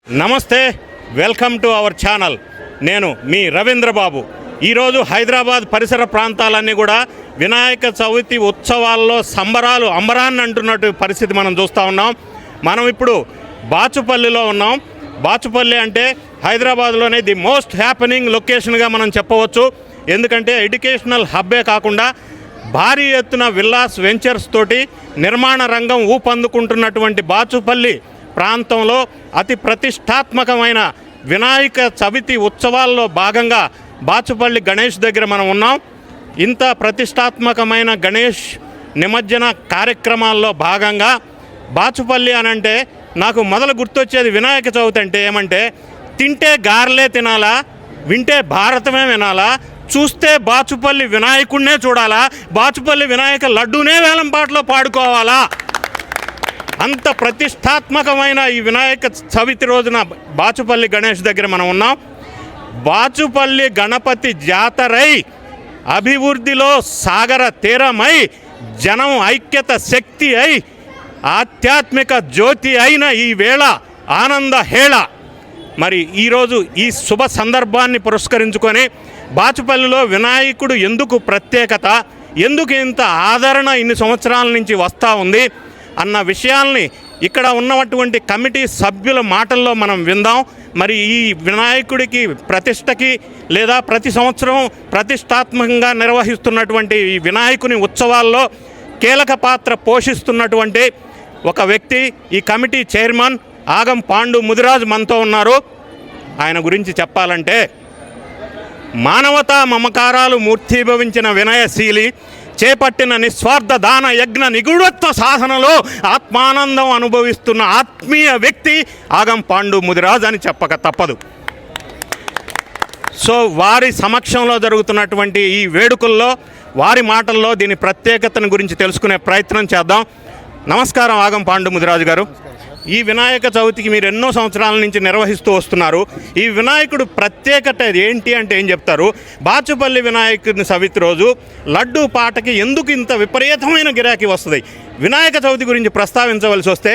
నమస్తే, welcome to our channel. నేను మీ రవీంద్ర బాబు. ఈరోజు హైదరాబాద్ పరిసర ప్రాంతాలన్నీ కూడా వినాయక చవితి ఉత్సవాల్లో సంబరాలు అంబరాన్ని అంటున్నట్టు పరిస్థితి మనం చూస్తూ ఉన్నాం. మనం ఇప్పుడు బాచుపల్లిలో ఉన్నాం. బాచుపల్లి అంటే హైదరాబాద్లోనే ది మోస్ట్ హ్యాపెనింగ్ లొకేషన్గా మనం చెప్పవచ్చు. ఎందుకంటే ఎడ్యుకేషనల్ హబ్బే కాకుండా భారీ ఎత్తున విల్లాస్ వెంచర్స్ తోటి నిర్మాణ రంగం ఊపందుకుంటున్నటువంటి బాచుపల్లి ప్రాంతంలో అతి ప్రతిష్టాత్మకమైన వినాయక చవితి ఉత్సవాల్లో భాగంగా బాచుపల్లి గణేష్ దగ్గర మనం ఉన్నాం. ఇంత ప్రతిష్టాత్మకమైన గణేష్ నిమజ్జన కార్యక్రమాల్లో భాగంగా బాచుపల్లి అనంటే నాకు మొదలు గుర్తొచ్చేది వినాయక చవితి అంటే ఏమంటే తింటే గారెలే తినాలా, వింటే భారతమే వినాలా, చూస్తే బాచుపల్లి వినాయకుడినే చూడాలా, బాచుపల్లి వినాయక లడ్డూనే వేలంపాటలో పాడుకోవాలా. అంత ప్రతిష్టాత్మకమైన ఈ వినాయక చవితి రోజున బాచుపల్లి గణేష్ దగ్గర మనం ఉన్నాం. బాచుపల్లి గణపతి జాతరై అభివృద్ధిలో సాగర తీరమై జనం ఐక్యత శక్తి అయి ఆధ్యాత్మిక జ్యోతి అయిన ఈ వేళ ఆనంద హేళ. మరి ఈరోజు ఈ శుభ సందర్భాన్ని పురస్కరించుకొని బాచుపల్లిలో వినాయకుడు ఎందుకు ప్రత్యేకత, ఎందుకు ఇంత ఆదరణ ఇన్ని సంవత్సరాల నుంచి వస్తూ ఉంది అన్న విషయాల్ని ఇక్కడ ఉన్నటువంటి కమిటీ సభ్యుల మాటల్లో మనం విందాం. మరి ఈ వినాయకుడికి ప్రతిష్టకి లేదా ప్రతి సంవత్సరం ప్రతిష్టాత్మకంగా నిర్వహిస్తున్నటువంటి ఈ వినాయకుని ఉత్సవాల్లో కీలక పాత్ర పోషిస్తున్నటువంటి ఒక వ్యక్తి, ఈ కమిటీ చైర్మన్ ఆగం పాండు ముదిరాజు మనతో ఉన్నారు. ఆయన గురించి చెప్పాలంటే మానవతా మమకారాలు మూర్తీభవించిన వినయశీలి, చేపట్టిన నిస్వార్థ దాన యజ్ఞ నిగుడత్వ సాధనలో ఆత్మానందం అనుభవిస్తున్న ఆత్మీయ వ్యక్తి ఆగం పాండు ముదిరాజ్ అని చెప్పక తప్పదు. సో వారి సమక్షంలో జరుగుతున్నటువంటి ఈ వేడుకల్లో వారి మాటల్లో దీని ప్రత్యేకతను గురించి తెలుసుకునే ప్రయత్నం చేద్దాం. నమస్కారం ఆగం పాండు ముదిరాజు గారు. ఈ వినాయక చవితికి మీరు ఎన్నో సంవత్సరాల నుంచి నిర్వహిస్తూ వస్తున్నారు. ఈ వినాయకుడు ప్రత్యేకత ఏంటి అంటే ఏం చెప్తారు? బాచుపల్లి వినాయకుడిని చవితి రోజు లడ్డూ పాటకి ఎందుకు ఇంత విపరీతమైన గిరాకీ వస్తుంది? వినాయక చవితి గురించి ప్రస్తావించవలసి వస్తే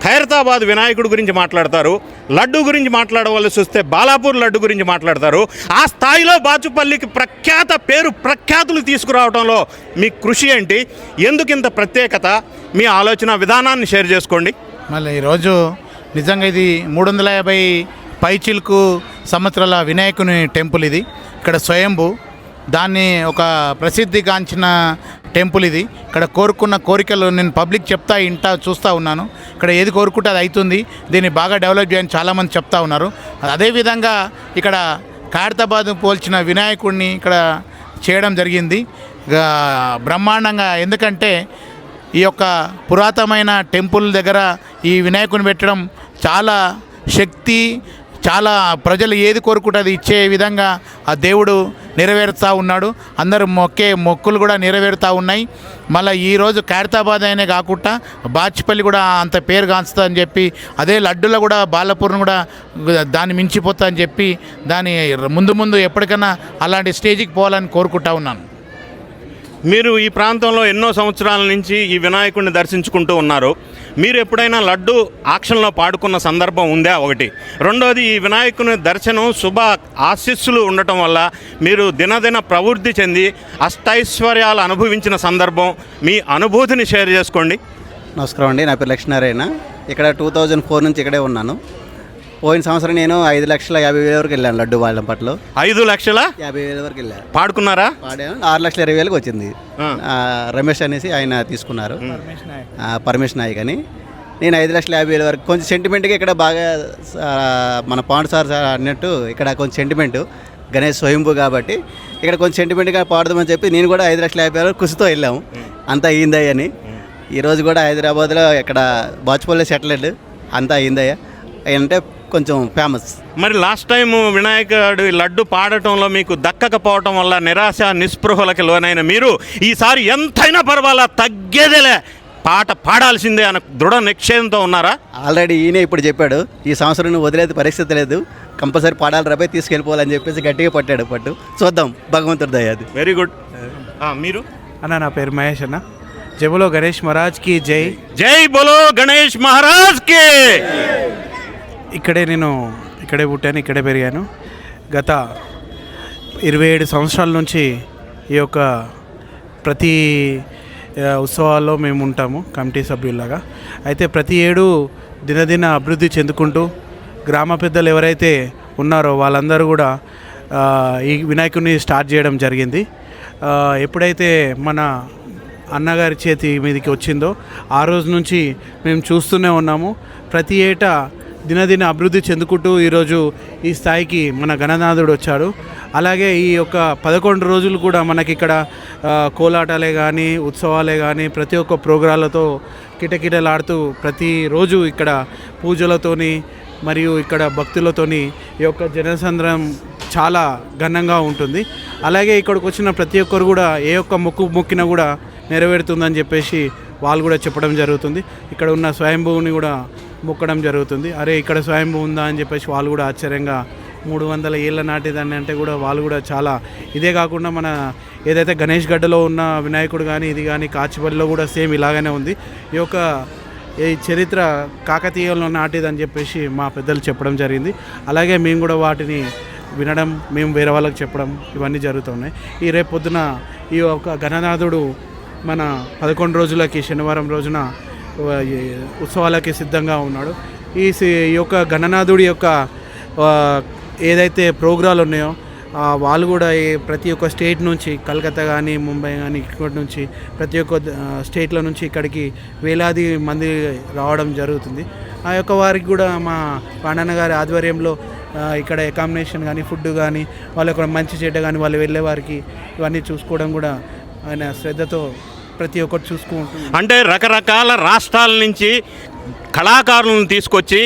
ఖైరతాబాద్ వినాయకుడి గురించి మాట్లాడతారు, లడ్డు గురించి మాట్లాడవలసి వస్తే బాలాపూర్ లడ్డు గురించి మాట్లాడతారు. ఆ స్థాయిలో బాచుపల్లికి ప్రఖ్యాతులు తీసుకురావడంలో మీ కృషి ఏంటి? ఎందుకు ఇంత ప్రత్యేకత? మీ ఆలోచన విధానాన్ని షేర్ చేసుకోండి. మళ్ళీ ఈరోజు నిజంగా ఇది 350 పైచిల్కు సంవత్సరాల వినాయకుని టెంపుల్. ఇది ఇక్కడ స్వయంభూ, దాన్ని ఒక ప్రసిద్ధిగాంచిన టెంపుల్ ఇది. ఇక్కడ కోరుకున్న కోరికలు నేను పబ్లిక్ చూస్తూ ఉన్నాను. ఇక్కడ ఏది కోరుకుంటే అది అవుతుంది. దీన్ని బాగా డెవలప్ చేయని చాలామంది చెప్తా ఉన్నారు. అదేవిధంగా ఇక్కడ ఖైరతాబాద్ పోల్చిన వినాయకుడిని ఇక్కడ చేయడం జరిగింది బ్రహ్మాండంగా. ఎందుకంటే ఈ యొక్క పురాతనమైన టెంపుల్ దగ్గర ఈ వినాయకుని పెట్టడం చాలా శక్తి, చాలా ప్రజలు ఏది కోరుకుంటే అది ఇచ్చే విధంగా ఆ దేవుడు నెరవేరుతూ ఉన్నాడు. అందరూ మొక్కులు కూడా నెరవేరుతూ ఉన్నాయి. మళ్ళీ ఈరోజు ఖైరతాబాద్ అయినే కాకుండా బాచుపల్లి కూడా అంత పేరు కాంచుతా అని చెప్పి, అదే లడ్డులో కూడా బాలాపూర్ను కూడా దాన్ని మించిపోతా అని చెప్పి దాని ముందు ఎప్పటికైనా అలాంటి స్టేజ్కి పోవాలని కోరుకుంటా ఉన్నాను. మీరు ఈ ప్రాంతంలో ఎన్నో సంవత్సరాల నుంచి ఈ వినాయకుడిని దర్శించుకుంటూ ఉన్నారు. మీరు ఎప్పుడైనా లడ్డు ఆక్షన్లో పాడుకున్న సందర్భం ఉందా? ఒకటి. రెండోది, ఈ వినాయకుని దర్శనం శుభ ఆశీస్సులు ఉండటం వల్ల మీరు దినదిన ప్రవృద్ధి చెంది అష్టైశ్వర్యాలు అనుభవించిన సందర్భం, మీ అనుభూతిని షేర్ చేసుకోండి. నమస్కారం అండి, నా పేరు లక్ష్మీనారాయణ. ఇక్కడ 2004 నుంచి ఇక్కడే ఉన్నాను. పోయిన సంవత్సరం నేను 5,50,000 వరకు వెళ్ళాను లడ్డు వేలంపాటలో. 5,50,000 వరకు వెళ్ళాను. పాడుకున్నారా? పాడాను. 6,20,000 వచ్చింది. రమేష్ అనేసి ఆయన తీసుకున్నారు, పరమేష్ నాయక్ అని. నేను 5,50,000 వరకు కొంచెం సెంటిమెంట్గా ఇక్కడ బాగా మన పాండు సార్ అన్నట్టు ఇక్కడ కొంచెం సెంటిమెంటు గణేష్ స్వయంభూ కాబట్టి ఇక్కడ కొంచెం సెంటిమెంట్గా పాడదామని చెప్పి నేను కూడా 5,50,000 వరకు కృషితో వెళ్ళాము. అంతా అయిందయ్య అని. ఈరోజు కూడా హైదరాబాద్లో ఇక్కడ బాచుపల్లి సెటిల్డ్ అంతా అయిందయ్య అంటే కొంచెం ఫేమస్. మరి లాస్ట్ టైం వినాయకుడు లడ్డు పాడటంలో మీకు దక్కకపోవటం వల్ల నిరాశ నిస్పృహలకు లోనైన మీరు ఈసారి ఎంతైనా పర్వాలా తగ్గేదేలే, పాట పాడాల్సిందే అన్న దృఢ నిశ్చయంతో ఉన్నారా? ఆల్రెడీ ఈయన ఇప్పుడు చెప్పాడు, ఈ సంవత్సరం వదిలేదు పరిస్థితి లేదు, కంపల్సరీ పాడాలి రాబోయే తీసుకెళ్ళిపోవాలని చెప్పేసి గట్టిగా పట్టాడు. చూద్దాం, భగవంతుడి దయ. అది వెరీ గుడ్. మీరు అన్న? నా పేరు మహేష్ అన్న. జై బోలో గణేష్ మహారాజ్ కి జై. జై బోలో గణేష్ మహారాజ్ కి. ఇక్కడే పుట్టాను, ఇక్కడే పెరిగాను. గత 27 సంవత్సరాల నుంచి ఈ యొక్క ప్రతి ఉత్సవాల్లో మేము ఉంటాము కమిటీ సభ్యుల్లాగా. అయితే ప్రతి ఏడు దినదిన అభివృద్ధి చెందుకుంటూ గ్రామ పెద్దలు ఎవరైతే ఉన్నారో వాళ్ళందరూ కూడా ఈ వినాయకుడిని స్టార్ట్ చేయడం జరిగింది. ఎప్పుడైతే మన అన్నగారి చేతి మీదకి వచ్చిందో ఆ రోజు నుంచి మేము చూస్తూనే ఉన్నాము. ప్రతి ఏటా దినదిన అభివృద్ధి చెందుకుంటూ ఈరోజు ఈ స్థాయికి మన గణనాథుడు వచ్చాడు. అలాగే ఈ యొక్క 11 రోజులు కూడా మనకి ఇక్కడ కోలాటాలే కానీ ఉత్సవాలే కానీ ప్రతి ఒక్క ప్రోగ్రాలతో కిటకిటలాడుతూ ప్రతిరోజు ఇక్కడ పూజలతోని మరియు ఇక్కడ భక్తులతోని ఈ యొక్క జనసంద్రం చాలా ఘనంగా ఉంటుంది. అలాగే ఇక్కడికి వచ్చిన ప్రతి ఒక్కరు కూడా ఏ ఒక్క మొక్కినా కూడా నెరవేరుతుందని చెప్పేసి వాళ్ళు కూడా చెప్పడం జరుగుతుంది. ఇక్కడ ఉన్న స్వయంభూని కూడా మొక్కడం జరుగుతుంది. అరే ఇక్కడ స్వయంభూ ఉందా అని చెప్పేసి వాళ్ళు కూడా ఆశ్చర్యంగా 300 ఏళ్ళ నాటిదాన్ని అంటే కూడా వాళ్ళు కూడా చాలా ఇదే కాకుండా మన ఏదైతే గణేష్ గడ్డలో ఉన్న వినాయకుడు కానీ ఇది కానీ కాచిపల్లిలో కూడా సేమ్ ఇలాగనే ఉంది. ఈ చరిత్ర కాకతీయంలో నాటిదని చెప్పేసి మా పెద్దలు చెప్పడం జరిగింది. అలాగే మేము కూడా వాటిని వినడం, మేము వేరే వాళ్ళకి చెప్పడం ఇవన్నీ జరుగుతున్నాయి. ఈ రేపు పొద్దున ఈ యొక్క గణనాథుడు మన 11 రోజులకి శనివారం రోజున ఉత్సవాలకి సిద్ధంగా ఉన్నాడు. ఈ యొక్క గణనాథుడి యొక్క ఏదైతే ప్రోగ్రాలు ఉన్నాయో వాళ్ళు కూడా ప్రతి ఒక్క స్టేట్ నుంచి కలకత్తా కానీ ముంబై కానీ ఇక్కడి నుంచి ప్రతి ఒక్క స్టేట్ల నుంచి ఇక్కడికి వేలాది మంది రావడం జరుగుతుంది. ఆ యొక్క వారికి కూడా మా పాండన్న గారి ఆధ్వర్యంలో ఇక్కడ అకామిడేషన్ కానీ ఫుడ్ కానీ వాళ్ళకి మంచి చెడ్డ కానీ వాళ్ళు వెళ్ళే వారికి ఇవన్నీ చూసుకోవడం కూడా ఆయన శ్రద్ధతో ప్రతి ఒక్కటి చూసుకుంటుంది. అంటే రకరకాల రాష్ట్రాల నుంచి కళాకారులను తీసుకొచ్చి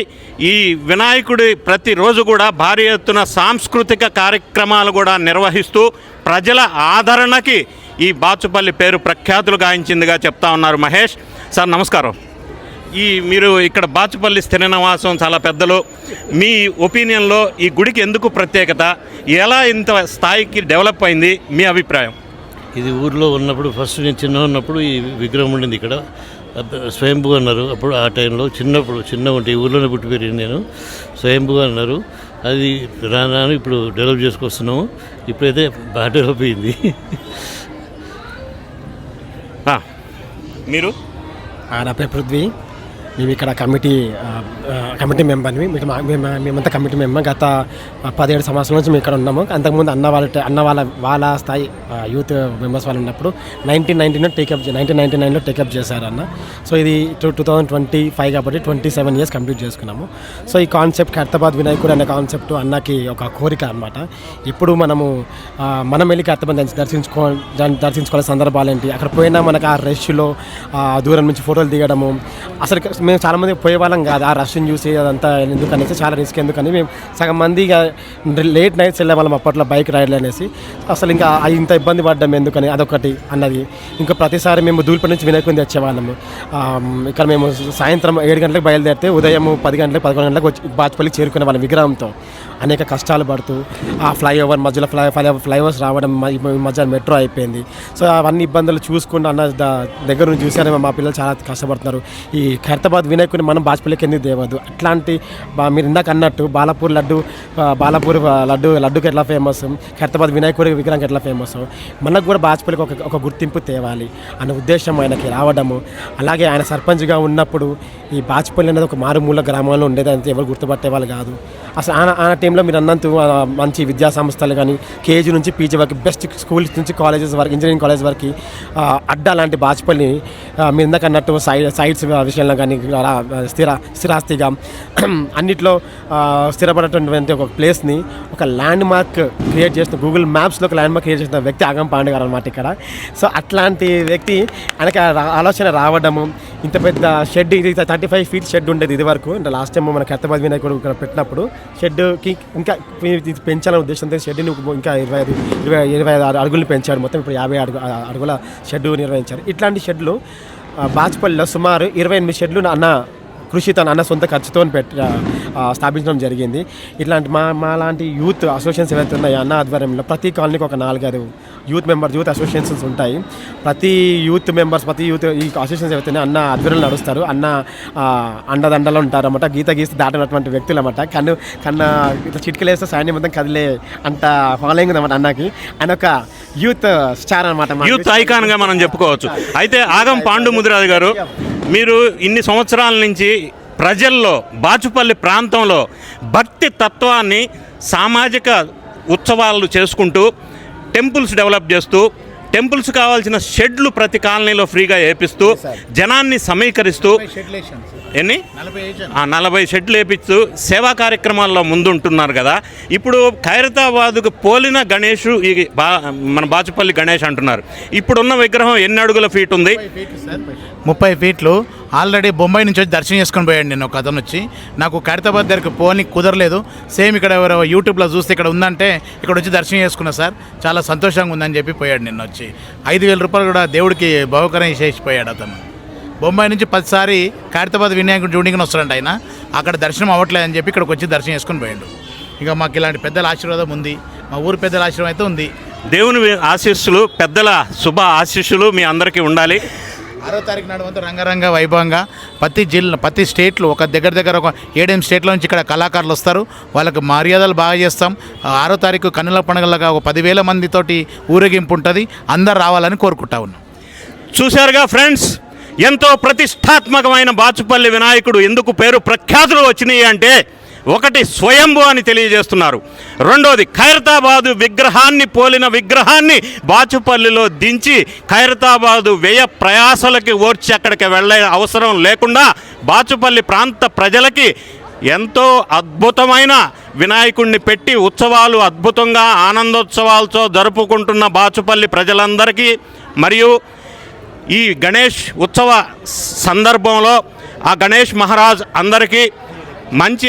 ఈ వినాయకుడి ప్రతిరోజు కూడా భారీ ఎత్తున సాంస్కృతిక కార్యక్రమాలు కూడా నిర్వహిస్తూ ప్రజల ఆదరణకి ఈ బాచుపల్లి పేరు ప్రఖ్యాతులు గాయించిందిగా చెప్తా ఉన్నారు మహేష్ సార్. నమస్కారం. మీరు ఇక్కడ బాచుపల్లి స్థిర నివాసం చాలా పెద్దలు, మీ ఒపీనియన్లో ఈ గుడికి ఎందుకు ప్రత్యేకత, ఎలా ఇంత స్థాయికి డెవలప్ అయింది, మీ అభిప్రాయం? ఇది ఊర్లో ఉన్నప్పుడు ఫస్ట్ నేను చిన్న ఉన్నప్పుడు ఈ విగ్రహం ఉండింది ఇక్కడ, స్వయంభూ అన్నారు. అప్పుడు ఆ టైంలో చిన్న ఉంటే ఊర్లోనే పుట్టి పెరిగింది నేను. స్వయంభూ అన్నారు. అది రాను ఇప్పుడు డెవలప్ చేసుకొస్తున్నాము. ఇప్పుడైతే బాగా డెవలప్ అయింది. మీరు? నా పేరు పృథ్వీ. మేము ఇక్కడ కమిటీ మెంబర్ని. మేమంతా కమిటీ మెంబర్. గత 17 సంవత్సరాల నుంచి మేము ఇక్కడ ఉన్నాము. అంతకుముందు వాళ్ళ స్థాయి యూత్ మెంబర్స్ వాళ్ళు ఉన్నప్పుడు 1999లో టేకప్ చేశారు అన్న. సో ఇది 2025 కాబట్టి 27 ఇయర్స్ కంప్లీట్ చేసుకున్నాము. సో ఈ కాన్సెప్ట్ ఖైరతాబాద్ వినాయకుడు అనే కాన్సెప్ట్ అన్నకి ఒక కోరిక అనమాట. ఇప్పుడు మనం వెళ్ళి ఖైరతాబాద్ దర్శించుకోవాల్సిన సందర్భాలు ఏంటి, అక్కడ పోయినా మనకు ఆ రష్లో దూరం నుంచి ఫోటోలు దిగడము, అసలు మేము చాలామంది పోయేవాళ్ళం కాదు. ఆ రష్ని చూసి అదంతా ఎందుకనేసి చాలా రిస్క్ ఎందుకని మేము సగం మంది లేట్ నైట్స్ వెళ్ళేవాళ్ళం అప్పట్లో బైక్ రైడ్లు అనేసి. అసలు ఇంకా ఇంత ఇబ్బంది పడ్డాము ఎందుకని అదొకటి అన్నది. ఇంకా ప్రతిసారి మేము దూల్పేట నుంచి వినాయకుడిని తెచ్చేవాళ్ళము. ఇక్కడ మేము సాయంత్రం 7 గంటలకు బయలుదేరితే ఉదయం 10 గంటలకు 11 గంటలకు వచ్చి బాచుపల్లికి చేరుకునే వాళ్ళం విగ్రహంతో. అనేక కష్టాలు పడుతూ ఆ ఫ్లైఓవర్ మధ్యలో ఫ్లైఓవర్స్ రావడం, మధ్య మెట్రో అయిపోయింది. సో అవన్నీ ఇబ్బందులు చూసుకుంటూ అన్న దగ్గర నుంచి చూసారు మా పిల్లలు చాలా కష్టపడుతున్నారు. ఈ ఖైరతాబాద్ వినాయకుడిని మనం బాచుపల్లికి ఎందుకు తేవద్దు? అట్లాంటి మీరు ఇందాక అన్నట్టు బాలాపూర్ లడ్డుకి ఎట్లా ఫేమస్, ఖైరతాబాద్ వినాయకుడి విగ్రహానికి ఎట్లా ఫేమస్, మనకు కూడా బాచుపల్లికి ఒక గుర్తింపు తేవాలి అనే ఉద్దేశం ఆయనకి రావడము. అలాగే ఆయన సర్పంచ్గా ఉన్నప్పుడు ఈ బాచుపల్లి అనేది ఒక మారుమూల గ్రామంలో ఉండేది, అంతే ఎవరు గుర్తుపట్టేవాళ్ళు కాదు. అసలు ఆ టైంలో మీరు అన్నంత మంచి విద్యా సంస్థలు కానీ కేజీ నుంచి పీజీ వరకు బెస్ట్ స్కూల్స్ నుంచి కాలేజెస్ వరకు ఇంజనీరింగ్ కాలేజ్ వరకు అడ్డా లాంటి బాచుపల్లి మీరు ఇందాక అన్నట్టు సైట్స్ విషయంలో కానీ స్థిరాస్తిగా అన్నిట్లో స్థిరపడేటువంటి ఒక ప్లేస్ని ఒక ల్యాండ్ మార్క్ క్రియేట్ చేసిన, గూగుల్ మ్యాప్స్లో ఒక ల్యాండ్ మార్క్ క్రియేట్ చేసిన వ్యక్తి ఆగం పాండే గారు అనమాట ఇక్కడ. సో అట్లాంటి వ్యక్తి ఆయనకి ఆలోచన రావడము. ఇంత పెద్ద షెడ్, ఇది 35 feet షెడ్ ఉండేది ఇది వరకు. అంటే లాస్ట్ టైం మన ఖైరతాబాద్ వినాయకుడు ఇక్కడ పెట్టినప్పుడు షెడ్కి ఇంకా పెంచాలనే ఉద్దేశంతో షెడ్ని ఇంకా 25 అడుగులు పెంచారు. మొత్తం ఇప్పుడు 50 అడుగుల షెడ్ నిర్వహించారు. ఇట్లాంటి షెడ్లు బాచుపల్లిలో సుమారు 28 షెడ్లు అన్న కృషి తన అన్న సొంత ఖర్చుతో స్థాపించడం జరిగింది. ఇట్లాంటి మా లాంటి యూత్ అసోసియేషన్స్ ఏవైతే ఉన్నాయో అన్న ఆధ్వర్యంలో ప్రతి కాలనీకి ఒక 4-5 యూత్ అసోసియేషన్స్ ఉంటాయి. ప్రతి యూత్ ఈ అసోసియేషన్స్ ఏవైతే అన్న ఆధ్వర్యంలో నడుస్తారు. అన్న అండదండలో ఉంటారు అన్నమాట. గీత గీసి దాటినటువంటి వ్యక్తులు అన్నమాట. కన్నా ఇట్లా చిటికలేస్తే సైన్యం మొత్తం కదిలే అంత ఫాలోయింగ్ ఉందన్నమాట అన్నకి. ఆయన ఒక యూత్ స్టార్ అనమాట, యూత్ ఐకాన్ గా మనం చెప్పుకోవచ్చు. అయితే ఆగం పాండు ముదిరాజు గారు, మీరు ఇన్ని సంవత్సరాల నుంచి ప్రజల్లో బాచుపల్లి ప్రాంతంలో భక్తి తత్వాన్ని సామాజిక ఉత్సవాలు చేసుకుంటూ టెంపుల్స్ డెవలప్ చేస్తూ టెంపుల్స్ కావాల్సిన షెడ్లు ప్రతి కాలనీలో ఫ్రీగా వేపిస్తూ జనాన్ని సమీకరిస్తూ 40 షెడ్లు వేపిస్తూ సేవా కార్యక్రమాల్లో ముందుంటున్నారు కదా. ఇప్పుడు ఖైరతాబాద్కు పోలిన గణేష్ మన బాచుపల్లి గణేష్ అంటున్నారు. ఇప్పుడున్న విగ్రహం ఎన్ని అడుగుల ఫీట్ ఉంది? 30 ఫీట్లు. ఆల్రెడీ బొంబాయి నుంచి వచ్చి దర్శనం చేసుకొని పోయాడు. నేను ఒక అతను వచ్చి నాకు ఖైరతాబాద్ దగ్గరికి పోనీ కుదరలేదు, సేమ్ ఇక్కడ ఎవరో యూట్యూబ్లో చూస్తే ఇక్కడ ఉందంటే ఇక్కడ వచ్చి దర్శనం చేసుకున్నా సార్, చాలా సంతోషంగా ఉందని చెప్పి పోయాడు. నిన్న వచ్చి 5,000 రూపాయలు కూడా దేవుడికి బహుకరణ చేసిపోయాడు అతను. బొంబాయి నుంచి 10 సారి ఖైరతాబాద్ వినాయకుడు జూడింగ్ని వస్తాడంట ఆయన. అక్కడ దర్శనం అవ్వట్లేదని చెప్పి ఇక్కడికి వచ్చి దర్శనం చేసుకుని పోయాడు. ఇక మాకు ఇలాంటి పెద్దల ఆశీర్వాదం ఉంది, మా ఊరు పెద్దల ఆశీర్వాదం అయితే ఉంది. దేవుని ఆశీస్సులు, పెద్దల శుభ ఆశీస్సులు మీ అందరికీ ఉండాలి. 6వ తారీఖు నాడు అంతా రంగరంగ వైభవంగా ప్రతి స్టేట్లో ఒక దగ్గర ఒక 7-8 స్టేట్ల నుంచి ఇక్కడ కళాకారులు వస్తారు. వాళ్ళకి మర్యాదలు బాగా చేస్తాం. 6వ తారీఖు కన్నుల పండుగలాగా ఒక 10,000 మందితోటి ఊరేగింపు ఉంటుంది. అందరు రావాలని కోరుకుంటా ఉన్నాం. చూశారుగా ఫ్రెండ్స్, ఎంతో ప్రతిష్టాత్మకమైన బాచుపల్లి వినాయకుడు ఎందుకు పేరు ప్రఖ్యాతులు వచ్చినాయి అంటే, ఒకటి స్వయంభూ అని తెలియజేస్తున్నారు, రెండోది ఖైరతాబాదు విగ్రహాన్ని పోలిన విగ్రహాన్ని బాచుపల్లిలో దించి ఖైరతాబాదు వ్యయ ప్రయాసలకి ఓర్చి అక్కడికి వెళ్ళే అవసరం లేకుండా బాచుపల్లి ప్రాంత ప్రజలకి ఎంతో అద్భుతమైన వినాయకుడిని పెట్టి ఉత్సవాలు అద్భుతంగా ఆనందోత్సవాలతో జరుపుకుంటున్న బాచుపల్లి ప్రజలందరికీ మరియు ఈ గణేష్ ఉత్సవ సందర్భంలో ఆ గణేష్ మహారాజ్ అందరికీ మంచి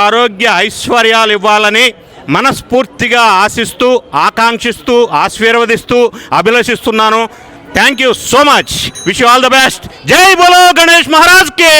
ఆరోగ్య ఐశ్వర్యాలు ఇవ్వాలని మనస్ఫూర్తిగా ఆశిస్తూ, ఆకాంక్షిస్తూ, ఆశీర్వదిస్తూ, అభిలషిస్తున్నాను. Thank you so much. Wish you all the best. జై బోలో గణేష్ మహారాజ్ కి.